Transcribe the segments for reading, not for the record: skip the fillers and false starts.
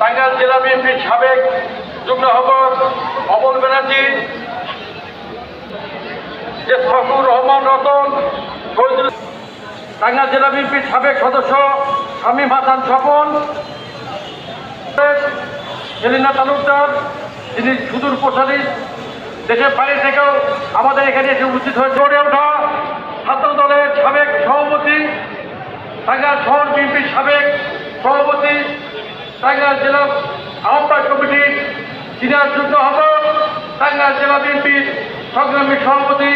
টাঙ্গাইল জেলা বিএনপির সাবেক যুগ্ম আহ্বায়ক অমল ব্যানার্জি, ফখরুর রহমান রতন, টাঙ্গাইল জেলা বিএনপির সাবেক সদস্য শামীম হাসান স্বপন, সেলিনা তালুকদার, যিনি সুদূর প্রসারী দেশের বাইরে থেকেও আমাদের এখানে এসে উপস্থিত হয়ে গড়ে ওঠা ছাত্র দলের সাবেক সভাপতি, টাঙ্গাইল শহর বিএনপির সাবেক সভাপতি, টাঙ্গাইল জেলা আহ্বায়ক কমিটির সিনিয়র যুগ্ম আহ্বায়ক, টাঙ্গাইল জেলা বিএনপির সংগ্রামী সভাপতি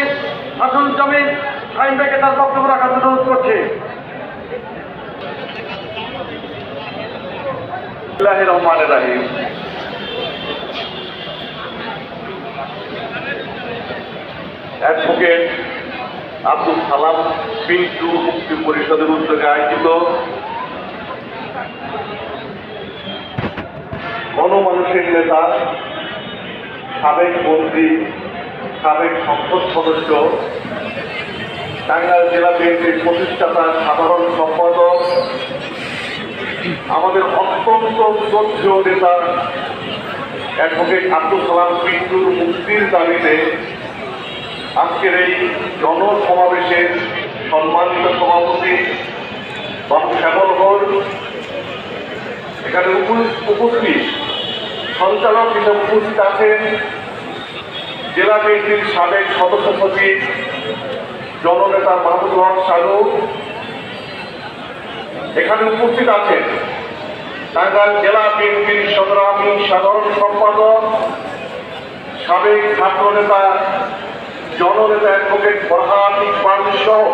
হাসানুজ্জামিন শামীম ভাইকে তার বক্তব্য রাখার অনুরোধ করছে। বিসমিল্লাহির রহমানির রহিম। অ্যাডভোকেট আব্দুল সালাম পিন্টু মুক্তি পরিষদের উদ্যোগে আয়োজিত গণমানুষের নেতা, সাবেক মন্ত্রী, সাবেক সংসদ সদস্য, টাঙ্গাইল জেলা বিএনপির প্রতিষ্ঠাতা সাধারণ সম্পাদক, আমাদের অত্যন্ত শ্রদ্ধেয় নেতা অ্যাডভোকেট আব্দুল সালাম পিন্টুর মুক্তির দাবিতে আজকের এই জনসমাবেশের সম্মানিত সভাপতি বাবু শ্যামল ঘোষ, এখানে উপস্থিত সঞ্চালক হিসেবে উপস্থিত আছেন জেলা বিএনপির সাবেক সদস্য সচিব জননেতা মাহমুদুল হক সালু, এখানে উপস্থিত আছেন টাঙ্গাইল জেলা বিএনপির সংগ্রামী সাধারণ সম্পাদক, সাবেক ছাত্র নেতা, জননেতা অ্যাডভোকেট ফরহাদ ইকবাল সহ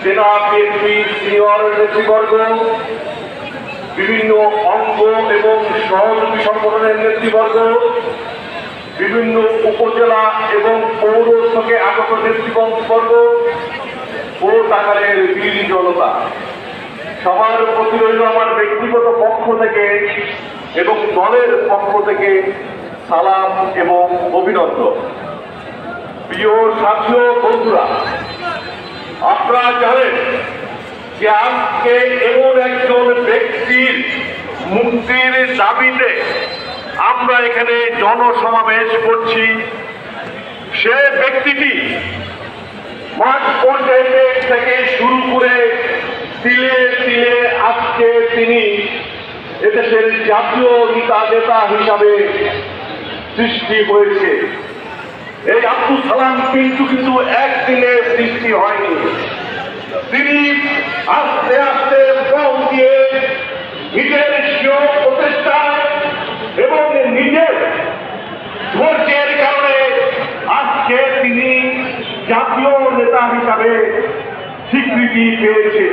জেলা বিএনপির সিনিয়র নেতৃবর্গ, বিভিন্ন অঙ্গ এবং সহযোগী সংগঠনের নেতৃবর্গ, বিভিন্ন উপজেলা এবং পৌর থেকে আগত নেতৃবর্গ ও টাঙ্গাইলের বিরোধী জনতা, সবার প্রতি রইল আমার ব্যক্তিগত পক্ষ থেকে এবং দলের পক্ষ থেকে সালাম এবং অভিনন্দন। প্রিয় সাথী ও বন্ধুরা, আপনারা জানেন যে আজকে এমন একজন ব্যক্তির মুক্তির দাবিতে আমরা এখানে জনসমাবেশ করছি। সে ব্যক্তিটি মাঠ পর্যায়ে থেকে শুরু করে তিলে তিলে আজকে তিনি এদেশের জাতীয় নেতা হিসাবে সৃষ্টি হয়েছে। এই আব্দুল সালাম পিন্টু কিন্তু একদিনে সৃষ্টি হয়নি। তিনি আস্তে আস্তে শ্রম দিয়ে নিজের স্বীয় প্রচেষ্টা এবং নিজের ধৈর্যের কারণে আজকে তিনি জাতীয় নেতা হিসাবে স্বীকৃতি পেয়েছে।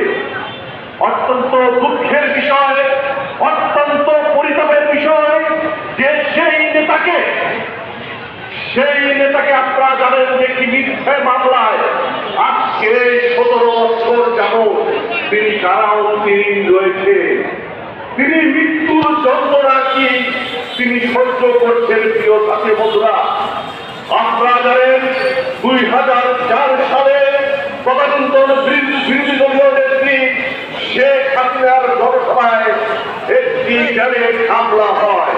অত্যন্ত দুঃখের বিষয়, অত্যন্ত পরিতাপের বিষয় যে সেই নেতাকে আপনারা জানেন যে কি মিথ্যে মামলায় আজকে 17 বছর যাবৎ তিনি কারান্তরীণ রয়েছে। তিনি মৃত্যুর যন্ত্রণা কি তিনি সহ্য করছেন। প্রিয় সাথী বন্ধুরা, আপনারা জানেন 2004 সালে তদানীন্তন বিরোধী দলীয় নেত্রী শেখ হাসিনার জনসভায় একটি গ্রেনেড হামলা হয়।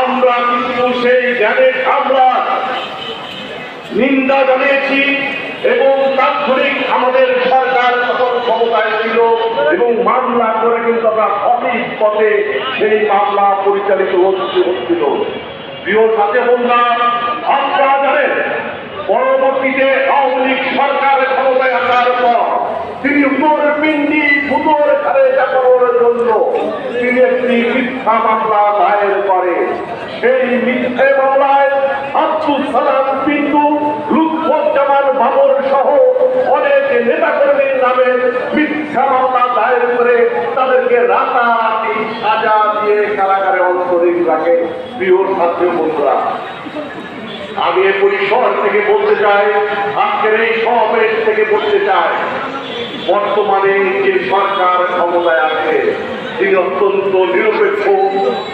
আমরা কিন্তু সেই গ্রেনেড হামলার নিন্দা জানিয়েছি এবং তাৎক্ষণিক আমাদের সরকার তখন ক্ষমতায় ছিল এবং মামলা করে কিন্তু আমরা সঠিক পথে সেই মামলা পরিচালিত হচ্ছিল। প্রিয় সাথী বন্ধুরা, আপনারা জানেন পরবর্তীতে আওয়ামী লীগ সরকার ক্ষমতায় আসার পর তিনি উত্তরপিণ্ডি ভূতর ঘরে চাপানোর জন্য তিনি একটি মিথ্যা মামলা দায়ের করে। সেই মিথ্যে মামলায় আব্দুল সালাম পিন্টু, লুৎফুজ্জামান বাবর সহ অনেক নেতাকর্মীর নামে মিথ্যা মামলা দায়ের করে তাদেরকে রাতারাতি সাজা দিয়ে কারাগারে অন্তরীণ রাখে। প্রিয় ছাত্র বন্ধুরা, আমি এই পরিসর থেকে বলতে চাই, আজকের এই সমাবেশ থেকে বলতে চাই, বর্তমানে যে সরকার ক্ষমতায় আছে তিনি অত্যন্ত নিরপেক্ষ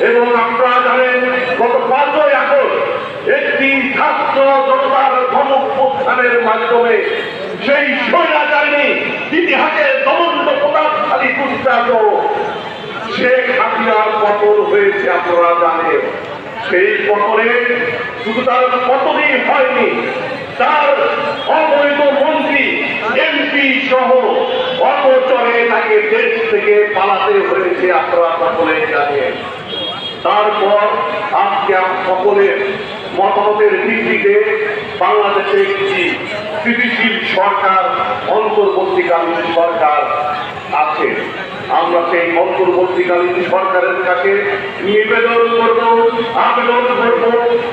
এবং আপনারা জানেন গত 5ই আগস্ট একটি ছাত্র জনতার গণঅভ্যুত্থানের মাধ্যমে সেই স্বৈরাচারিণী ইতিহাসের দমন্ত প্রতাপশালী কুখ্যাত শেখ পতন হয়েছে আপনারা জানেন। সেই পতনে শুধু তার পতনই হয়নি, তার অবৈধ মন্ত্রী এমপি সহ অপচরে তাকে দেশ থেকে পালাতে হয়েছে আপনারা সকলে জানেন। তারপর আজকে সকলের মতামতের ভিত্তিতে বাংলাদেশে একটি স্থিতিশীল সরকার, অন্তর্বর্তীকালীন সরকার আছে। আমরা সেই অন্তর্বর্তীকালীন সরকারের কাছে আবেদন করব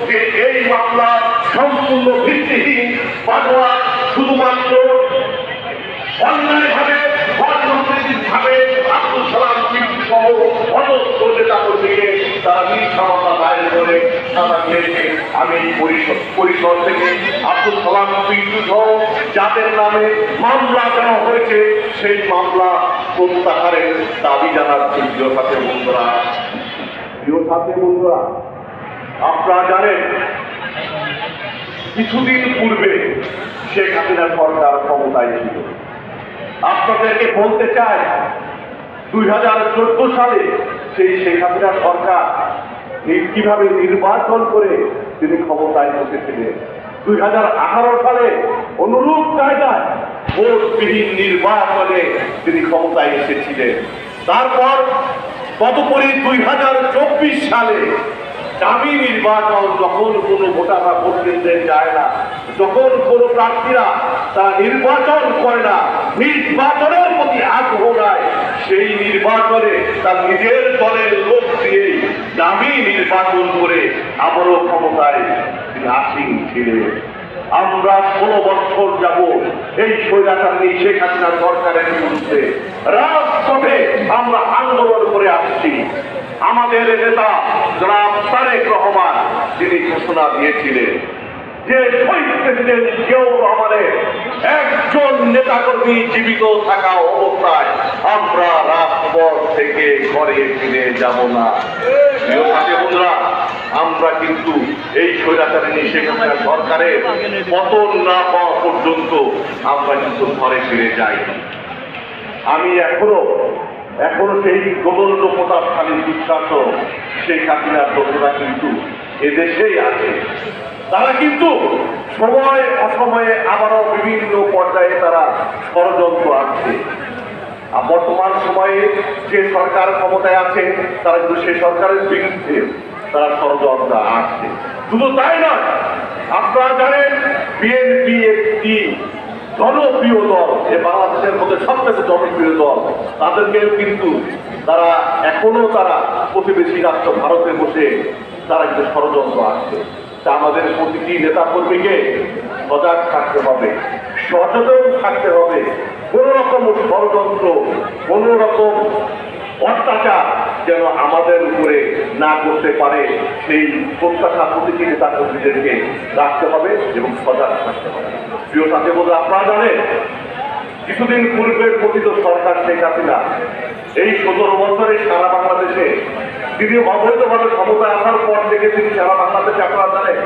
যে এই মামলা সম্পূর্ণ ভিত্তিহীন, বানোয়াট, শুধুমাত্র অন্যায়ভাবে অরাজনৈতিকভাবে আব্দুল সালাম টিটু সহ অজস্র নেতা কর্মীকে তারা মিথ্যা মামলা দায়ের করে তারা দিয়েছে। আমি পরিষদ থেকে আব্দুল সালাম টিটু সহ যাদের নামে মামলা দেওয়া হয়েছে সেই মামলা প্রত্যাহারের দাবি জানাচ্ছি। প্রিয় সাথী বন্ধুরা, আপনারা জানেন কিছুদিন পূর্বে শেখ হাসিনা সরকার ক্ষমতায় ছিল। আপনাদেরকে বলতে চাই 2014 সালে সেই শেখ হাসিনা সরকার কিভাবে নির্বাচন করে তিনি ক্ষমতায় বসেছিলেন। 2018 সালে অনুরূপ কায়দায় ভোটবিহীন নির্বাচনে তিনি ক্ষমতায় এসেছিলেন। তারপর তদুপরি 2024 সালে দামি নির্বাচন, যখন কোনো ভোটাররা ভোট কেন্দ্রে যায় না, যখন কোনো প্রার্থীরা তারা নির্বাচন করে না, নির্বাচনের প্রতি আগ্রহ নাই, সেই নির্বাচনে তার নিজের দলের লোক দিয়েই দামি নির্বাচন করে আবারও ক্ষমতায় তিনি আসীন ছিলেন। আমরা 16 বছর যাব এই স্বৈরাচারী শেখ হাসিনা সরকারের বিরুদ্ধে রাজপথে আমরা আন্দোলন করে আসছি। আমাদের নেতা জনাব তারেক রহমান তিনি ঘোষণা দিয়েছিলেন যে শহীদ প্রেসিডেন্ট জিয়াউর রহমানের একজন নেতাকর্মী জীবিত থাকা অবস্থায় আমরা রাজপথ থেকে ঘরে ফিরে যাব না। প্রিয় সাথী বন্ধুরা, আমরা কিন্তু এই স্বৈরাচারী শেখ হাসিনা সরকারের পতন না পাওয়া পর্যন্ত আমরা কিন্তু ঘরে ফিরে যাই। আমি এখনো সেই গোবর্ধ প্রতাপশালী দুঃশাস শেখ হাসিনার দোষরা কিন্তু এদেশেই আছে। তারা কিন্তু সময় অসময়ে আবারও বিভিন্ন পর্যায়ে তারা ষড়যন্ত্র আসছে। আর বর্তমান সময়ে যে সরকার ক্ষমতায় আছে তারা কিন্তু সেই সরকারের বিরুদ্ধে তারা ষড়যন্ত্র আসছে। শুধু তাই নয়, আপনারা জানেন বিএনপি একটি জনপ্রিয় দল, যে বাংলাদেশের মধ্যে সবচেয়ে জনপ্রিয় দল। তাদেরকে কিন্তু তারা এখনো প্রতিবেশী রাষ্ট্র ভারতে বসে তারা কিন্তু ষড়যন্ত্র আসছে। তা আমাদের প্রতিটি নেতা কর্মীকে সজাগ থাকতে হবে, সচেতন থাকতে হবে। কোন রকম ষড়যন্ত্র, কোন রকম অত্যাচার যেন আমাদের উপরে না করতে পারে, সেই প্রত্যাশা প্রতিটি নেতা কর্মীদেরকে রাখতে হবে এবং সজাগ থাকতে হবে। প্রিয় সাথী বন্ধুরা, আপনারা জানেন কিছুদিন পূর্বের পতিত সরকার শেখ হাসিনা এই 17 বছরে সারা বাংলাদেশে তিনি অবৈধভাবে ক্ষমতায় আসার পর থেকে তিনি সারা বাংলাদেশে, আপনারা জানেন,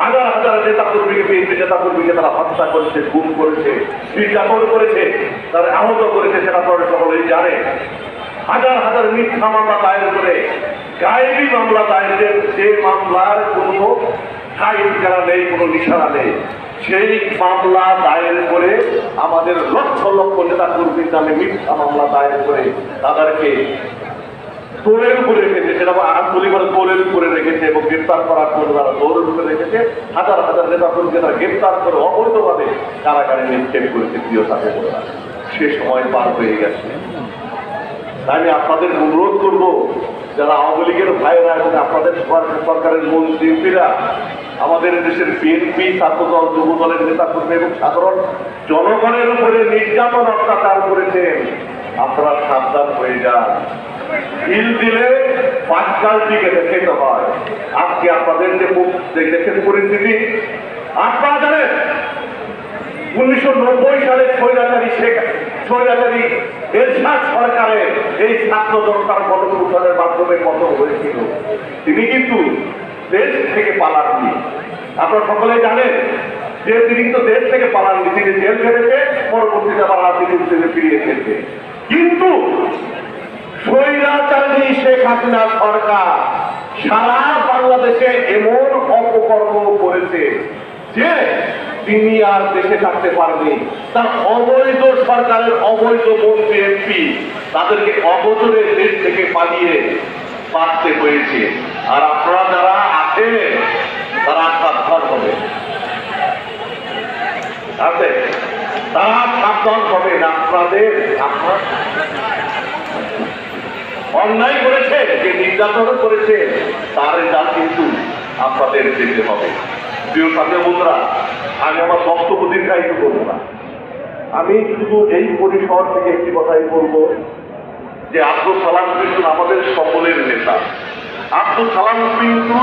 হাজার হাজার নেতা কর্মীকে, বিএনপি নেতা কর্মীকে তারা হত্যা করেছে, গুম করেছে, নির্যাতন করেছে, তারা আহত করেছে, সেটা পরে সকলেই জানে। হাজার হাজার মিথ্যা মামলা দায়ের করে, গায়েবী মামলা দায়ের, যে মামলার কোনো ঠাই ঠিকানা নেই, কোনো নিশানা নেই, সেই মামলা দায়ের করে আমাদের লক্ষ লক্ষ নেতা কর্মীর নামে মিথ্যা মামলা দায়ের করে তাদেরকে তোরের উপরে রেখেছে, সেটা পরিবার তোরের উপরে রেখেছে এবং গ্রেপ্তার করার জন্য তারা দৌড়ের উপরে রেখেছে। হাজার হাজার নেতা কর্মীকে তারা গ্রেপ্তার করে অবৈধভাবে কারাগারে নিক্ষেপ করেছে। প্রিয় সাথে বলা, সে সময় পার হয়ে গেছে। তাই আমি আপনাদের অনুরোধ করবো, যারা আওয়ামী লীগের ভাইয়েরা এবং আপনাদের সরকারের মন্ত্রীরা, আমাদের দেশের বিএনপি, ছাত্রদল, যুব দলের নেতা কর্মী এবং সাধারণ জনগণের উপরে নির্যাতন অত্যাচার করেছেন, আপনারা সাবধান হয়ে যান। বিল দিলে পাঁচকাল দিকে খেতে হয়। আজকে আপনাদের যে দেশের পরিস্থিতি, আপনারা জানেন 1990 সালে স্বৈরাচারী এরশাদ সরকারের এই ছাত্র জনতার গণঅভ্যুত্থানের মাধ্যমে পতন হয়েছিল। তিনি কিন্তু দেশ থেকে পালাননি। আপনারা সকলে জানেন যে তিনি কিন্তু দেশ থেকে পালাননি, তিনি জেল ছেড়েছে, পরবর্তীতে আবার রাজনীতিতে ফিরে এসেছে। কিন্তু স্বৈরাচারী শেখ হাসিনা সরকার সারা বাংলাদেশে এমন অপকর্ম করেছে যে তিনি আর দেশে থাকতে পারেনি। তার অবৈধ সরকারের অবৈধ মন্ত্রী এমপি তাদেরকে অবজরে দেশ থেকে পালিয়ে বাঁচতে হয়েছে। আর আপনারা যারা আছেন তারা সাবধান হবে, আছে তারা সাবধান হবেন। আপনার অন্যায় করেছে, যে নির্যাতন করেছে তার রেজাল্ট কিন্তু আপনাদের দেখতে হবে। প্রিয় সাথী বন্ধুরা, আমি আমার বক্তব্য দীর্ঘায়িত করবো না, আমি শুধু এই পরিসর থেকে একটি কথাই বলবো যে আব্দুল সালাম কিন্তু আমাদের সকলের নেতা। আব্দুল সালাম কিন্তু